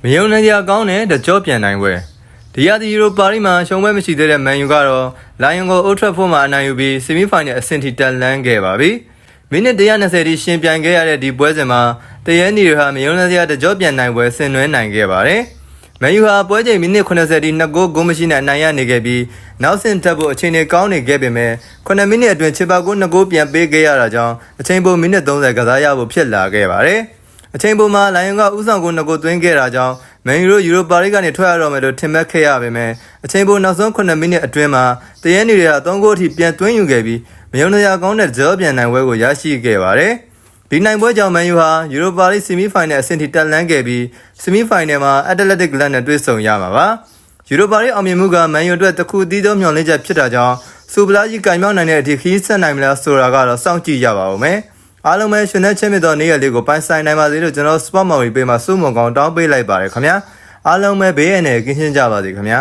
မယုံနိုင်စရာကောင်းတဲ့တကြောပြန်နိုင်ပွဲဒီရသည်ယူရိုပါရီမှာရှုံးပွဲမရှိသေးတဲ့မန်ယူကတော့လိုင်ယွန်ကိုအိုထရက်ဖို့မှာအနိုင်ယူပြီးဆီမီဖိုင်နယ်အဆင့်ထိတက်လှမ်းခဲ့ပါပြီမိနစ်120ထိရှင်ပြိုင်ခဲ့ရတဲ့ဒီပွဲစဉ်မှာတရဲနီတွေဟာမယုံနိုင်စရာတကြောပြန်နိုင်ပွဲဆင်နွှဲနိုင်ခဲ့ပါတယ်မန်ယူဟာပွဲချိန်မိနစ်80ထိ2ဂိုးမရှိနဲ့အနိုင်ရနေခဲ့ပြီးနောက်ဆင့်တက်ဖို့အခြေအနေကောင်းနေခဲ့ပေမဲ့9မိနစ်အတွင်းချစ်ပါကို2ဂိုးပြန်ပေးခဲ့ရတာကြောင့်အချိန်ပိုမိနစ်30ကစားရဖို့ဖြစ်လာခဲ့ပါတယ်အချိန်ပိုမှာလိုင်ယွန်ကဥဆောင်ကို2ဂိုးသွင်းခဲ့တာကြောင့်မန်ယူတို့ယူရိုပါရီကနေထွက်ရတော့မယ်လို့ထင်မှတ်ခဲ့ရပေမဲ့အချိန်ပိုနောက်ဆုံး9မိနစ်အတွင်းမှာတရဲနီတွေက3ဂိုးအထိပြန်သွင်းယူခဲ့ပြီးမယုံနိုင်စရာကောင်းတဲ့ဂျောပြန်နိုင်ပွဲကိုရရှိခဲ့ပါတယ်ဒီနိုင်ပွဲကြောင့်မန်ယူဟာယူရိုပါရီဆီမီဖိုင်နယ်အဆင့်ထိတက်လှမ်းခဲ့ပြီးဆီမီဖိုင်နယ်မှာအက်တလက်တစ်ဂလတ်နဲ့တွေ့ဆုံရမှာပါယူရိုပါရီအောင်မြင်မှုကမန်ယူအတွက်တစ်ခုတည်းသောမျှော်လင့်ချက်ဖြစ်တာကြောင့်စူပလာကြီးကင်မြောက်နိုင်တဲ့အထိခီးဆက်နိုင်မလားဆိုတာကတော့စောင့်ကြည့်ရပါဦးမယ်အားလုံးပဲရှင်နဲ့ချင်းမြတ်သောနေ့ရက်လေးကိုပိုင်ဆိုင်နိုင်ပါစေလို့ကျွန်တော် Sport Memory ပေးမှာစုမုံကောင်းတောင်းပေးလိုက်ပါတယ်ခင်ဗျာအားလုံးပဲဘေးရန်နဲ့ကင်းရှင်းကြပါစေခင်ဗျာ